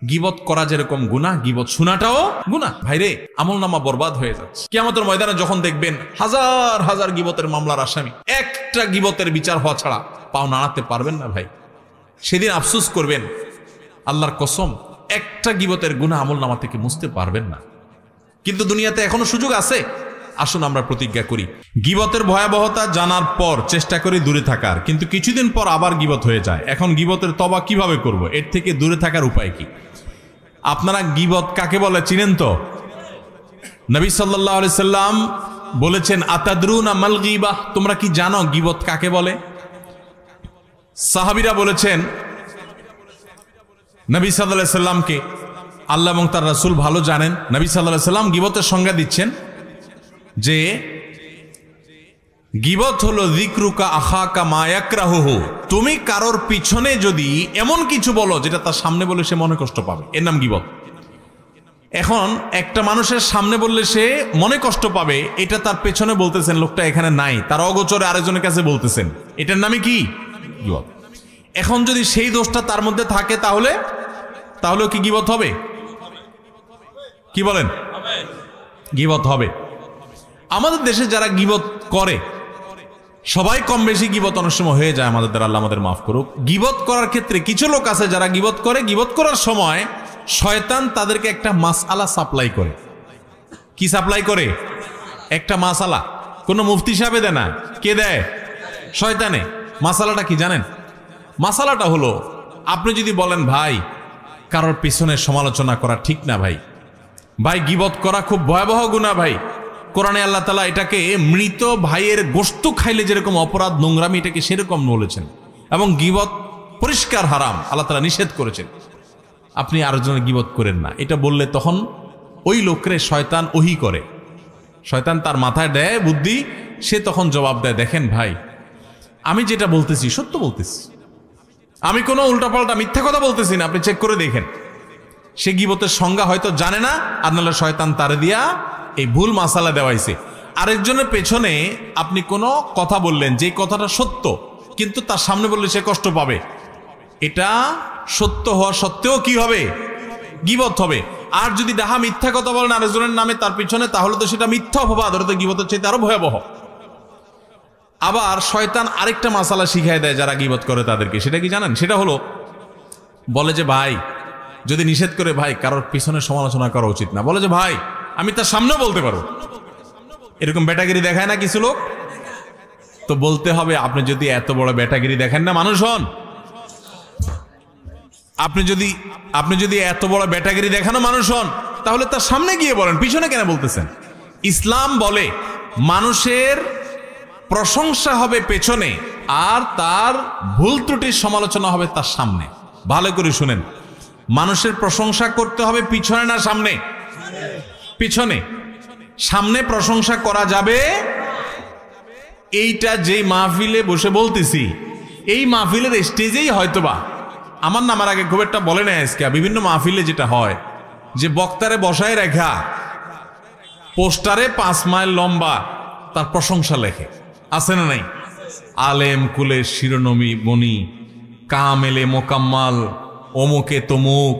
গীবত করা যেরকম গুনাহ, গীবত শোনাটাও গুনাহ। ভাইরে, আমলনামা বরবাদ হয়ে যাচ্ছে। কিয়ামতের ময়দানে যখন দেখবেন হাজার হাজার গীবতের মামলার আসামি, একটা গীবতের বিচার হওয়া ছাড়া পাও নাড়াতে পারবেন না ভাই। সেদিন আফসোস করবেন, আল্লাহর কসম, একটা গীবতের গুনাহ আমলনামা থেকে মুছতে পারবেন না। কিন্তু দুনিয়াতে এখনো সুযোগ আছে। আসুন আমরা প্রতিজ্ঞা করি, গীবতের ভয়াবহতা জানার পর চেষ্টা করি দূরে থাকার, কিন্তু কিছুদিন পর আবার গীবত হয়ে যায়। এখন গীবতের তওবা কিভাবে করব? এর থেকে দূরে থাকার উপায় কি? আপনারা গীবত কাকে বলে চিনেন তো? নবী সাল্লাল্লাহু আলাইহি সাল্লাম বলেছেন, আতাদরুনা মাল গীবাহ, তোমরা কি জানো গীবত কাকে বলে? সাহাবীরা বলেছেন নবী সাল্লাল্লাহু আলাইহি সাল্লামকে, আল্লাহ এবং তার রাসূল ভালো জানেন। নবী সাল্লাল্লাহু আলাইহি সাল্লাম গীবতের সংজ্ঞা দিচ্ছেন যে গীবত হলো যিকরুকা আখাকা মা ইয়াকরাহুহু, তুমি কারোর পিছনে যদি এমন কিছু বলো যেটা তার সামনে বলে সে মনে কষ্ট পাবে, এর নাম গীবত। এখন একটা মানুষের সামনে বললে সে মনে কষ্ট পাবে, এটা তার পেছনে বলতেছেন, লোকটা এখানে নাই, তার অগোচরে আরেকজনের কাছে বলতেছেন, এটার নামে কি? গীবত। এখন যদি সেই দোষটা তার মধ্যে থাকে তাহলে কি গীবত হবে? কি বলেন? গীবত হবে। আমাদের দেশে যারা গীবত করে, সবাই কম বেশি গীবত অনেক সময় হয়ে যায় আমাদের দ্বারা, আল্লাহ আমাদের মাফ করুক। গীবত করার ক্ষেত্রে কিছু লোক আছে যারা গীবত করে, গীবত করার সময় শয়তান তাদেরকে একটা মাসআলা সাপ্লাই করে। কি সাপ্লাই করে? একটা মাসআলা। কোন মুফতি সাহেব দেয় না, কে দেয়? শয়তানে। মাসআলাটা কি জানেন? মাসআলাটা হলো, আপনি যদি বলেন ভাই কারোর পিছনে সমালোচনা করা ঠিক না ভাই, গীবত করা খুব ভয়াবহ গুনাহ ভাই, কোরআনে আল্লাহ তাআলা এটাকে মৃত ভাইয়ের গোশত খাইলে যেরকম অপরাধ, নোংরামি, এটাকে সেরকম বলেছেন, এবং গীবত পরিষ্কার হারাম, আল্লাহ তাআলা নিষেধ করেছেন। আপনি আরেকজনের গীবত করেন না, এটা বললে তখন ওই লোকরে শয়তান ওহী করে, শয়তান তার মাথায় দেয় বুদ্ধি, সে তখন জবাব দেয়, দেখেন ভাই আমি যেটা বলতেছি সত্য বলতেছি, আমি কোনো উল্টাপাল্টা মিথ্যা কথা বলতেছি না, আপনি চেক করে দেখেন। সে গীবতের সংজ্ঞা হয়তো জানে না, আর নাহলে শয়তান তারে দিয়া এই ভুল মাসালা দেওয়াইছে। আরেকজনের পেছনে আপনি কোনো কথা বললেন, যে কথাটা সত্য, কিন্তু তার সামনে বললে সে কষ্ট পাবে, এটা সত্য হওয়া সত্ত্বেও কি হবে? গীবত হবে। আর যদি ডাহা মিথ্যা কথা বলেন আরেকজনের নামে তার পিছনে, তাহলে তো সেটা মিথ্যা অপবাদ, ওটা তো গীবতের চাইতে আরো ভয়াবহ। আবার শয়তান আরেকটা মাসালা শিখায় দেয় যারা গীবত করে তাদেরকে, সেটা কি জানেন? সেটা হলো, বলে যে ভাই যদি নিষেধ করে ভাই কারোর পিছনে সমালোচনা করা উচিত না, বলে যে ভাই আমি তার সামনেও বলতে পারবো, এরকম বেটাগিরি দেখায় না কিছু লোক? তো বলতে হবে, আপনি যদি এত বড় বেটাগিরি দেখেন না মানুষ হন, আপনি যদি এত বড় বেটাগিরি দেখানো মানুষ হন, তাহলে তার সামনে গিয়ে বলেন, পিছনে কেন বলতেছেন? ইসলাম বলে মানুষের প্রশংসা হবে পেছনে, আর তার ভুল ত্রুটির সমালোচনা হবে তার সামনে। ভালো করে শুনেন, মানুষের প্রশংসা করতে হবে পিছনে না সামনে? পিছনে। সামনে প্রশংসা করা যাবে, এইটা যেই মাহফিলে বসে বলতেছি, এই মাহফিলের স্টেজেই হয়তোবা, আমার নামার আগে খুব একটা বলে না আজকে, বিভিন্ন মাহফিলে যেটা হয় যে বক্তারে বসায় রেখা পোস্টারে 5 মাইল লম্বা তার প্রশংসা লেখে, আছে না নাই? আলেম কুলের শিরোনমি বনি, কামেলে মোকাম্মাল, অমুকে তমুক,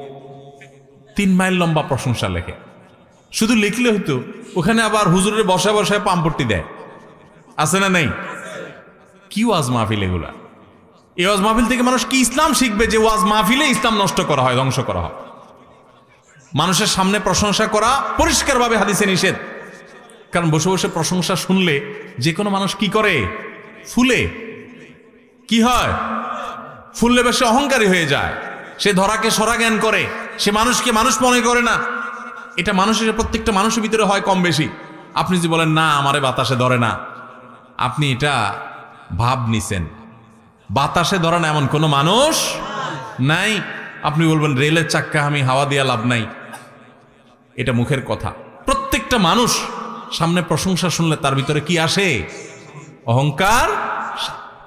3 মাইল লম্বা প্রশংসা লেখে। শুধু লিখলে হইতো, ওখানে আবার হুজুরের বসায় বসায় পাম্পটি দেয়, আছে না নাই? কি ওয়াজ মাহফিল এগুলা? এই ওয়াজ মাহফিল থেকে মানুষ কি ইসলাম শিখবে যে ওয়াজ মাহফিলে ইসলাম নষ্ট করা হয়, ধ্বংস করা হয়? মানুষের সামনে প্রশংসা করা পরিষ্কারভাবে হাদিসে নিষেধ। কারণ বসে বসে প্রশংসা শুনলে যে কোনো মানুষ কি করে? ফুলে। কি হয়? ফুললে বেশি অহংকারী হয়ে যায়, সে ধরাকে সরা জ্ঞান করে, সে মানুষকে মানুষ মনে করে না। এটা মানুষের, প্রত্যেকটা মানুষের ভিতরে হয় কম বেশি। আপনি যদি বলেন না আমারে বাতাসে ধরে না, আপনি এটা ভাব নিছেন। বাতাসে ধরে না এমন কোনো মানুষ নাই। আপনি বলবেন রেলের চাক্কা আমি হাওয়া দিয়া লাভ নাই, এটা মুখের কথা। প্রত্যেকটা মানুষ সামনে প্রশংসা শুনলে তার ভিতরে কি আসে? অহংকার।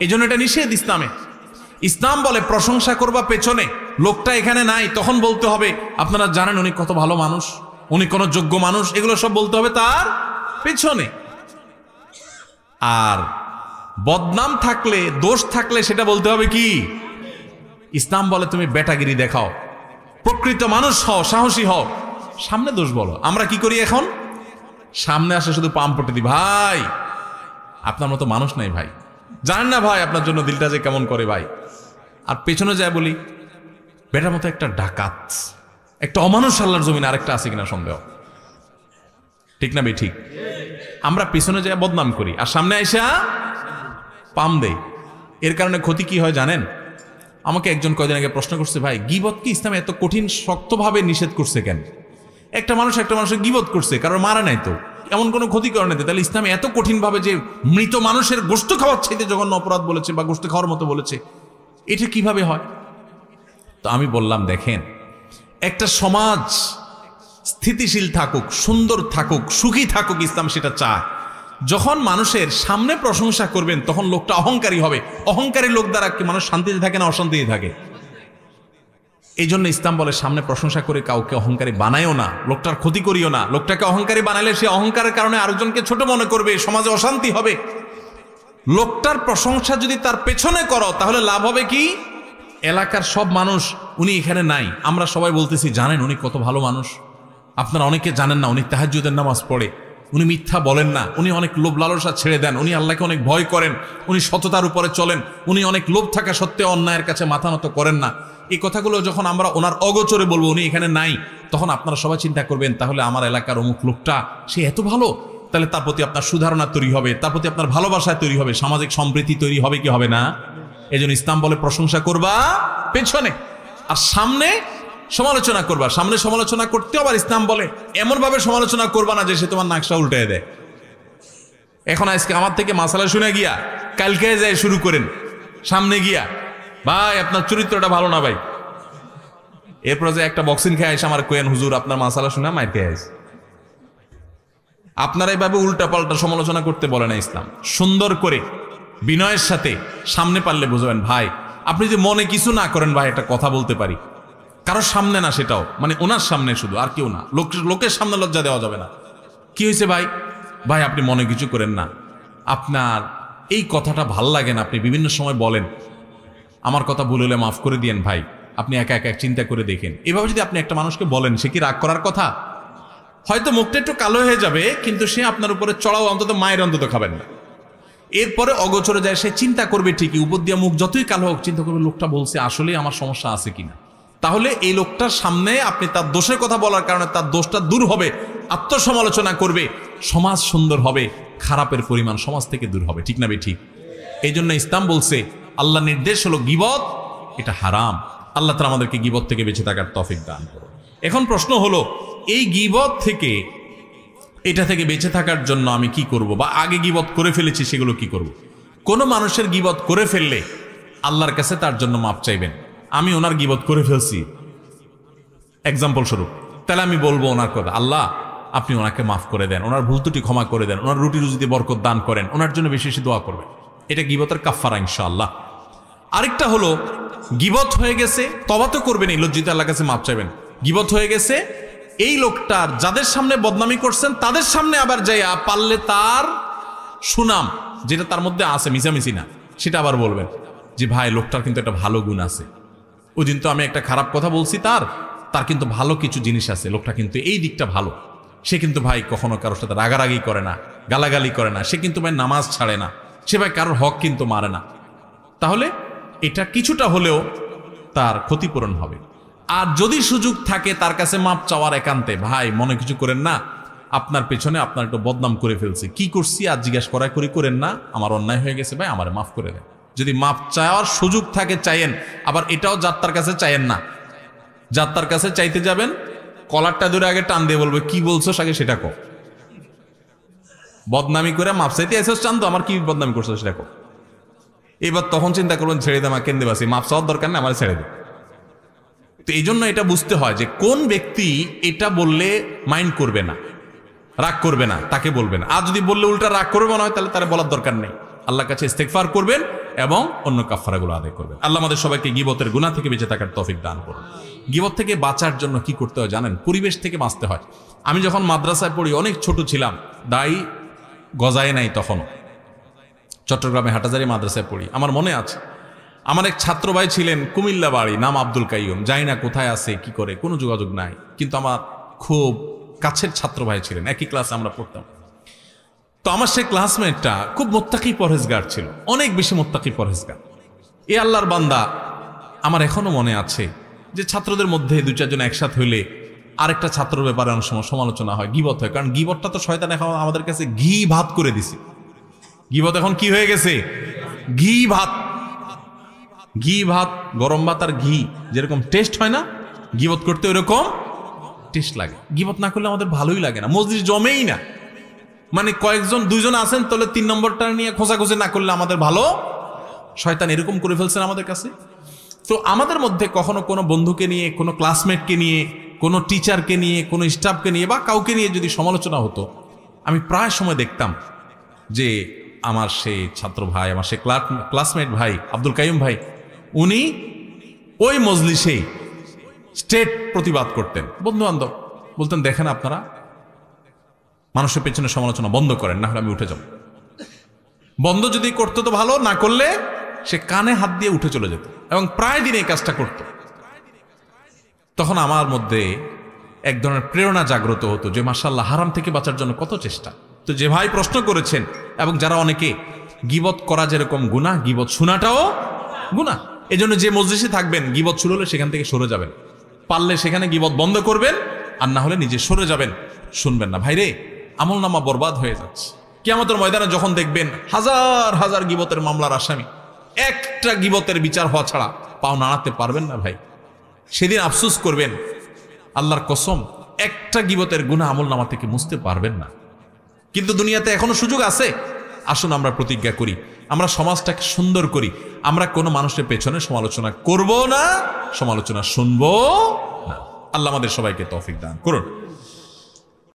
এই জন্য এটা নিষেধ ইসলামে। ইসলাম বলে প্রশংসা করবা পেছনে, লোকটা এখানে নাই, তখন বলতে হবে আপনারা জানেন উনি কত ভালো মানুষ, উনি কোন যোগ্য মানুষ, এগুলো সব বলতে হবে তার পেছনে। আর বদনাম থাকলে, দোষ থাকলে সেটা বলতে হবে কি? ইসলাম বলে তুমি বেটাগিরি দেখাও, প্রকৃত মানুষ হও, সাহসী হও, সামনে দোষ বলো। আমরা কি করি এখন? সামনে আসে শুধু পাম পটে দিই, ভাই আপনার মতো মানুষ নাই ভাই, জানেন না ভাই আপনার জন্য দিলটা যে কেমন করে ভাই। আর পেছনে যায় বলি বেটার মতো একটা ডাকাত, একটা অমানুষ আল্লাহর জমিন আরেকটা আছে কিনা সন্দেহ, ঠিক না ভাই? ঠিক। আমরা পেছনে যায় বদনাম করি আর সামনে আইসা পাম দেই। এর কারণে ক্ষতি কি হয় জানেন? আমাকে একজন কয়দিন আগে প্রশ্ন করছে, ভাই গীবত কি ইসলামে এত কঠিন শক্তভাবে নিষেধ করছে কেন? একটা মানুষের গীবত করছে, কারণ মারা নাই তো, এমন কোনো ক্ষতি করে নাই, তাহলে ইসলামে এত কঠিন ভাবে যে মৃত মানুষের গোশত খাওয়ার চাইতে জঘন্য অপরাধ বলেছে বা গোশত খাওয়ার মতো বলেছে, এটা কিভাবে হয়? তো আমি বললাম, দেখেন, একটা সমাজ স্থিতিশীল থাকুক, সুন্দর থাকুক, সুখী থাকুক, ইসলাম সেটা চায়। যখন মানুষের সামনে প্রশংসা করবেন তখন লোকটা অহংকারী হবে। অহংকারী লোক দ্বারা কি মানুষ শান্তিতে থাকে না অশান্তিতে থাকে? এই জন্য ইসলাম বলে সামনে প্রশংসা করে কাউকে অহংকারী বানায়ও না, লোকটার ক্ষতি করিও না। লোকটাকে অহংকারী বানালে সে অহংকারের কারণে আরেকজনকে ছোট মনে করবে, সমাজে অশান্তি হবে। লোকটার প্রশংসা যদি তার পেছনে করো তাহলে লাভ হবে কি? এলাকার সব মানুষ, উনি এখানে নাই, আমরা সবাই বলতেছি জানেন উনি কত ভালো মানুষ, আপনারা অনেকে জানেন না উনি তাহাজ্জুদের নামাজ পড়ে, উনি মিথ্যা বলেন না, উনি অনেক লোভ লালসা ছেড়ে দেন, উনি আল্লাহকে অনেক ভয় করেন, উনি সততার উপরে চলেন, উনি অনেক লোভ থাকা সত্ত্বেও অন্যায়ের কাছে মাথা নত করেন না। এই কথাগুলো যখন আমরা ওনার অগোচরে বলবো, উনি এখানে নাই, তখন আপনারা সবাই চিন্তা করবেন তাহলে আমার এলাকার অমুক লোকটা সে এত ভালো, তাহলে তার প্রতি আপনার সুধারণা তৈরি হবে, তার প্রতি আপনার ভালোবাসা তৈরি হবে, সামাজিক সম্প্রীতি তৈরি হবে কি হবে না? এই জন্য ইসলাম বলে প্রশংসা করবা পেছনে, আর সামনে সমালোচনা করবা। সামনে সমালোচনা করতে আবার ইসলাম বলে এমন ভাবে সমালোচনা করবা না যে সে তোমার নাকশা উল্টে দেয়। এখন আজকে আমার থেকে মাসালা শুনে গিয়া কালকে যায় শুরু করেন, সামনে গিয়া ভাই আপনার চরিত্রটা ভালো না ভাই, এরপর যে একটা বক্সিং খেয়ে আসে আমার কোয়েন হুজুর আপনার মাসালা শুনে মার খেয়ে আসে। আপনারা এইভাবে উল্টা পাল্টা সমালোচনা করতে বলে না ইসলাম। সুন্দর করে বিনয়ের সাথে সামনে পারলে বুঝবেন ভাই আপনি যে মনে কিছু না করেন, ভাই একটা কথা বলতে পারি, কারোর সামনে না, সেটাও মানে ওনার সামনে শুধু, আর কেউ না, লোকের সামনে লজ্জা দেওয়া যাবে না। কি হয়েছে ভাই? ভাই আপনি মনে কিছু করেন না, আপনার এই কথাটা ভাল লাগে না, আপনি বিভিন্ন সময় বলেন, আমার কথা ভুল হলে মাফ করে দিয়েন ভাই, আপনি একা একা চিন্তা করে দেখেন। এভাবে যদি আপনি একটা মানুষকে বলেন, সে কি রাগ করার কথা? হয়তো মুখটা একটু কালো হয়ে যাবে, কিন্তু সে আপনার উপরে চড়াও অন্তত মায়ের অন্তত খাবেন না। এরপরে অগোচরে যায় সে চিন্তা করবে ঠিকই, উপর দিয়ে মুখ যতই কালো হোক চিন্তা করবে লোকটা বলছে আসলেই আমার সমস্যা আছে কিনা। তাহলে এই লোকটার সামনে আপনি তার দোষের কথা বলার কারণে তার দোষটা দূর হবে, আত্মসমালোচনা করবে, সমাজ সুন্দর হবে, খারাপের পরিমাণ সমাজ থেকে দূর হবে, ঠিক না বে ঠিক? এই জন্য ইসলাম বলছে আল্লাহ নির্দেশ হলো গীবত এটা হারাম। আল্লাহ তাআলা আমাদেরকে গীবত থেকে বেঁচে থাকার তৌফিক দান করুন। এখন প্রশ্ন হলো এই গীবত থেকে, এটা থেকে বেঁচে থাকার জন্য আমি কি করব, বা আগে গীবত করে ফেলেছি সেগুলো কি করব? কোনো মানুষের গীবত করে ফেললে আল্লাহর কাছে তার জন্য মাপ চাইবেন। আমি ওনার গীবত করে ফেলছি এক্সাম্পল স্বরূপ, তাহলে আমি বলবো ওনার কথা, আল্লাহ আপনি ওনাকে মাফ করে দেন, ওনার ভুল ত্রুটি ক্ষমা করে দেন, ওনার রুটি রুজিতে বরকত দান করেন, ওনার জন্য বেশি বেশি দোয়া করবেন। এটা গীবতের কাফারা ইনশাআল্লাহ। আরেকটা হলো গীবত হয়ে গেছে, তওবা তো করবেন, এই লজ্জিত আল্লাহর কাছে মাপ চাইবেন। গীবত হয়ে গেছে, এই লোকটার যাদের সামনে বদনামি করছেন তাদের সামনে আবার যাইয়া পারলে তার সুনাম যেটা তার মধ্যে আছে, মিশামিশি না, সেটা আবার বলবেন যে ভাই লোকটার কিন্তু একটা ভালো গুণ আছে, ওই দিন তো আমি একটা খারাপ কথা বলছি, তার কিন্তু ভালো কিছু জিনিস আছে, লোকটা কিন্তু এই দিকটা ভালো, সে কিন্তু ভাই কখনো কারোর সাথে রাগারাগি করে না, গালাগালি করে না, সে কিন্তু ভাই নামাজ ছাড়ে না, সে ভাই কারোর হক কিন্তু মারে না। তাহলে এটা কিছুটা হলেও তার ক্ষতিপূরণ হবে। আর যদি সুযোগ থাকে তার কাছে মাপ চাওয়ার একান্তে, ভাই মনে কিছু করেন না, আপনার পেছনে আপনার একটু বদনাম করে ফেলছে, কি করছি আর জিজ্ঞাসা করেন না, আমার অন্যায় হয়ে গেছে ভাই আমারে মাফ করে দেন। যদি মাপ চাওয়ার সুযোগ থাকে চাইেন, আবার এটাও যাত্রার কাছে চাইেন না, যাত্রার কাছে চাইতে যাবেন কলারটা ধরে আগে টান দিয়ে বলবে কি বলছো আগে সেটা কো, বদনামি করে মাপ চাইতে এসেছ চান তো, আমার কি বদনামি করছো সেটা কো। এবার তখন চিন্তা করবেন ছেড়ে দে, আমার কেন্দ্রে বাসি, মাপ চাওয়ার দরকার নেই, আমার ছেড়ে দে। তো এই জন্য এটা বুঝতে হয় যে কোন ব্যক্তি এটা বললে মাইন্ড করবে না, রাগ করবে না, তাকে বলবেন। আর যদি বললে উল্টা রাগ করবে মনে হয়, তাহলে তারা বলার দরকার নেই, আল্লাহর কাছে ইস্তেগফার করবেন এবং অন্য কাফারাগুলো আদায় করবেন। আল্লাহ আমাদের সবাইকে গীবতের গুনাহ থেকে বেঁচে থাকার তৌফিক দান করুন। গীবত থেকে বাঁচার জন্য কি করতে হয় জানেন? পরিবেশ থেকে বাঁচতে হয়। আমি যখন মাদ্রাসায় পড়ি, অনেক ছোট ছিলাম, দাড়ি গজায় নাই তখনও, চট্টগ্রামে হাটাজারি মাদ্রাসায় পড়ি, আমার মনে আছে আমার এক ছাত্র ভাই ছিলেন, কুমিল্লা বাড়ি, নাম আব্দুল কাইয়ুম, জানি না কোথায় আছে কি করে, কোনো যোগাযোগ নাই, কিন্তু আমার খুব কাছের ছাত্র ভাই ছিলেন, একই ক্লাসে আমরা পড়তাম। তো আমার সেই ক্লাসমেটটা খুব মোত্তাকি পরহেজগার ছিল, অনেক বেশি মোত্তাকি পরহেজগার। এ আল্লাহর বান্দা, আমার এখনো মনে আছে যে ছাত্রদের মধ্যে 2-4 জন একসাথে হইলে আরেকটা ছাত্রের ব্যাপারে অনেক সময় সমালোচনা হয়, গীবত হয়। কারণ গীবতটা তো শয়তান এখন আমাদের কাছে ঘি ভাত করে দিছে। গীবত এখন কি হয়ে গেছে? ঘি ভাত। ঘি ভাত, গরম ভাত আর ঘি যেরকম টেস্ট হয় না, গীবত করতে ওইরকম টেস্ট লাগে। গীবত না করলে আমাদের ভালোই লাগে না, মজলিস জমেই না। মানে কয়েকজন 2জন আছেন, তাহলে 3 নম্বরটা নিয়ে খোঁজাখুঁজি না করলে আমাদের ভালো। শয়তান এরকম করে ফেলছেন আমাদের কাছে। তো আমাদের মধ্যে কখনো কোনো বন্ধুকে নিয়ে, কোনো ক্লাসমেটকে নিয়ে, কোনো টিচারকে নিয়ে, কোনো স্টাফকে নিয়ে বা কাউকে নিয়ে যদি সমালোচনা হতো, আমি প্রায় সময় দেখতাম যে আমার সেই ছাত্র ভাই, আমার সেই ক্লাসমেট ভাই আব্দুল কাইয়ুম ভাই, উনি ওই মজলিসেই স্টেট প্রতিবাদ করতেন। বন্ধু বান্ধব বলতেন, দেখেন আপনারা মানুষের পেছনে সমালোচনা বন্ধ করেন, না হলে আমি উঠে যাব। বন্ধ যদি করতো তো ভালো, না করলে সে কানে হাত দিয়ে উঠে চলে যেত, এবং প্রায় দিন এই কাজটা করত। তখন আমার মধ্যে এক ধরনের প্রেরণা জাগ্রত হতো যে মাশাআল্লাহ, হারাম থেকে বাঁচার জন্য কত চেষ্টা। তো যে ভাই প্রশ্ন করেছেন, এবং যারা অনেকে, গীবত করা যেরকম গুনাহ, গীবত শোনাটাও গুনাহ। এজন্য যে মজলিসে থাকবেন, গীবত শুরু হলে সেখান থেকে সরে যাবেন, পারলে সেখানে গীবত বন্ধ করবেন, আর না হলে নিজে সরে যাবেন, শুনবেন না। ভাইরে, আমলনামা বরবাদ হয়ে যাচ্ছে। কিয়ামতের ময়দানে যখন দেখবেন হাজার হাজার গীবতের মামলার আসামি, একটা গীবতের বিচার হওয়া ছাড়া পাও নাড়াতে পারবেন না ভাই, সেদিন আফসোস করবেন। আল্লাহর কসম, একটা গীবতের গুনাহ আমলনামা থেকে মুছতে পারবেন না। কিন্তু দুনিয়াতে এখনো সুযোগ আছে। আসুন আমরা প্রতিজ্ঞা করি, আমরা সমাজটাকে সুন্দর করি। আমরা কোনো মানুষের পেছনে সমালোচনা করব না, সমালোচনা শুনবো না। আল্লাহ আমাদের সবাইকে তৌফিক দান করুন।